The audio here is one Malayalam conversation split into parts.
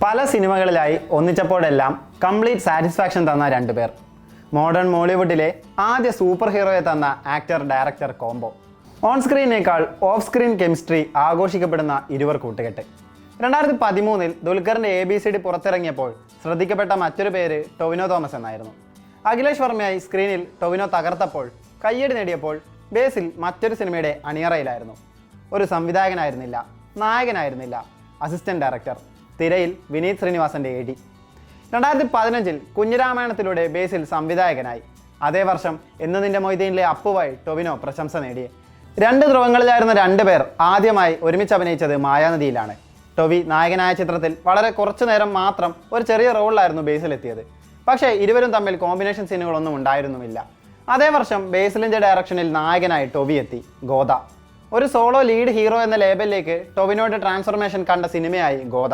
പല സിനിമകളിലായി ഒന്നിച്ചപ്പോഴെല്ലാം കംപ്ലീറ്റ് സാറ്റിസ്ഫാക്ഷൻ തന്ന രണ്ടുപേർ. മോഡേൺ മോളിവുഡിലെ ആദ്യ സൂപ്പർ ഹീറോയെ തന്ന ആക്ടർ ഡയറക്ടർ കോംബോ. ഓൺ സ്ക്രീനേക്കാൾ ഓഫ് സ്ക്രീൻ കെമിസ്ട്രി ആഘോഷിക്കപ്പെടുന്ന ഇരുവർ കൂട്ടുകെട്ട്. 2013 ദുൽഖറിൻ്റെ ABCD പുറത്തിറങ്ങിയപ്പോൾ ശ്രദ്ധിക്കപ്പെട്ട മറ്റൊരു പേര് ടൊവിനോ തോമസ് എന്നായിരുന്നു. അഖിലേഷ് വർമ്മയായി സ്ക്രീനിൽ ടൊവിനോ തകർത്തപ്പോൾ കയ്യടി നേടിയപ്പോൾ ബേസിൽ മറ്റൊരു സിനിമയുടെ അണിയറയിലായിരുന്നു. ഒരു സംവിധായകനായിരുന്നില്ല, നായകനായിരുന്നില്ല, അസിസ്റ്റന്റ് ഡയറക്ടർ. തിരയിൽ വിനീത് ശ്രീനിവാസന്റെ AD. 2015 കുഞ്ഞിരാമായണത്തിലൂടെ ബേസിൽ സംവിധായകനായി. അതേ വർഷം എന്ന് നിന്റെ മൊയ്തീനിലെ അപ്പുവായി ടൊവിനോ പ്രശംസ നേടി. രണ്ട് ധ്രുവങ്ങളിലായിരുന്ന രണ്ടുപേർ ആദ്യമായി ഒരുമിച്ച് അഭിനയിച്ചത് മായാനദിയിലാണ്. ടൊവി നായകനായ ചിത്രത്തിൽ വളരെ കുറച്ചു നേരം മാത്രം ഒരു ചെറിയ റോളിലായിരുന്നു ബേസിലെത്തിയത്. പക്ഷേ ഇരുവരും തമ്മിൽ കോമ്പിനേഷൻ സീനുകളൊന്നും ഉണ്ടായിരുന്നുമില്ല. അതേ വർഷം ബേസിലിൻ്റെ ഡയറക്ഷനിൽ നായകനായി ടൊവി എത്തി ഗോദ. ഒരു സോളോ ലീഡ് ഹീറോ എന്ന ലേബലിലേക്ക് ടൊവിനോയുടെ ട്രാൻസ്ഫോർമേഷൻ കണ്ട സിനിമയായി ഗോദ.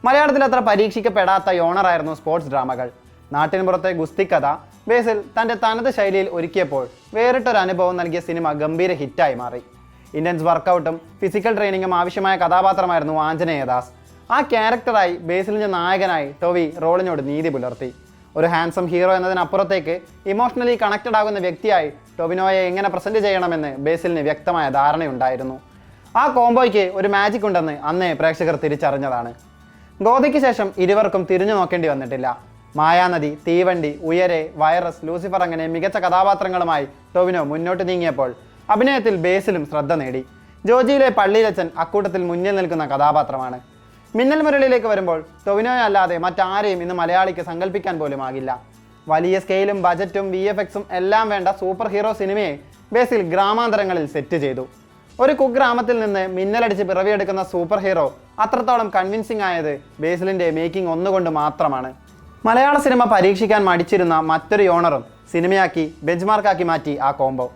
മലയാളത്തിൽ അത്ര പരീക്ഷിക്കപ്പെടാത്ത യോണറായിരുന്നു സ്പോർട്സ് ഡ്രാമകൾ. നാട്ടിന് പുറത്തെ ഗുസ്തിക്കഥ ബേസിൽ തൻ്റെ തനത് ശൈലിയിൽ ഒരുക്കിയപ്പോൾ വേറിട്ടൊരു അനുഭവം നൽകിയ സിനിമ ഗംഭീര ഹിറ്റായി മാറി. ഇൻറ്റൻസ് വർക്കൗട്ടും ഫിസിക്കൽ ട്രെയിനിങ്ങും ആവശ്യമായ കഥാപാത്രമായിരുന്നു ആഞ്ജനേയദാസ്. ആ ക്യാരക്ടറായി ബേസിലിൻ്റെ നായകനായി ടൊവി റോളിനോട് നീതി പുലർത്തി. ഒരു ഹാൻസം ഹീറോ എന്നതിനപ്പുറത്തേക്ക് ഇമോഷണലി കണക്റ്റഡ് ആകുന്ന വ്യക്തിയായി ടൊവിനോയെ എങ്ങനെ പ്രസൻറ്റ് ചെയ്യണമെന്ന് ബേസിലിന് വ്യക്തമായ ധാരണയുണ്ടായിരുന്നു. ആ കോംബോയ്ക്ക് ഒരു മാജിക് ഉണ്ടെന്ന് അന്നേ പ്രേക്ഷകർ തിരിച്ചറിഞ്ഞതാണ്. ഗോദയ്ക്ക് ശേഷം ഇരുവർക്കും തിരിഞ്ഞു നോക്കേണ്ടി വന്നിട്ടില്ല. മായാനദി, തീവണ്ടി, ഉയരെ, വൈറസ്, ലൂസിഫർ അങ്ങനെ മികച്ച കഥാപാത്രങ്ങളുമായി ടൊവിനോ മുന്നോട്ട് നീങ്ങിയപ്പോൾ അഭിനയത്തിൽ ബേസിലും ശ്രദ്ധ നേടി. ജോജിയിലെ പള്ളിയിലച്ചൻ അക്കൂട്ടത്തിൽ മുന്നിൽ നിൽക്കുന്ന കഥാപാത്രമാണ്. മിന്നൽ മുരളിയിലേക്ക് വരുമ്പോൾ ടൊവിനോയെ അല്ലാതെ മറ്റാരെയും ഇന്ന് മലയാളിക്ക് സങ്കല്പിക്കാൻ പോലും ആകില്ല. വലിയ സ്കെയിലും ബജറ്റും VFXും എല്ലാം വേണ്ട സൂപ്പർ ഹീറോ സിനിമയെ ബേസിൽ ഗ്രാമാന്തരങ്ങളിൽ സെറ്റ് ചെയ്തു. ഒരു കുഗ്രാമത്തിൽ നിന്ന് മിന്നലടിച്ച് പിറവിയെടുക്കുന്ന സൂപ്പർ ഹീറോ അത്രത്തോളം കൺവിൻസിംഗ് ആയത് ബേസിലിൻ്റെ മേക്കിംഗ് ഒന്നുകൊണ്ട് മാത്രമാണ്. മലയാള സിനിമ പരീക്ഷിക്കാൻ മടിച്ചിരുന്ന മറ്റൊരു യോണറും സിനിമയാക്കി ബെഞ്ച്മാർക്കാക്കി മാറ്റി ആ കോംബോ.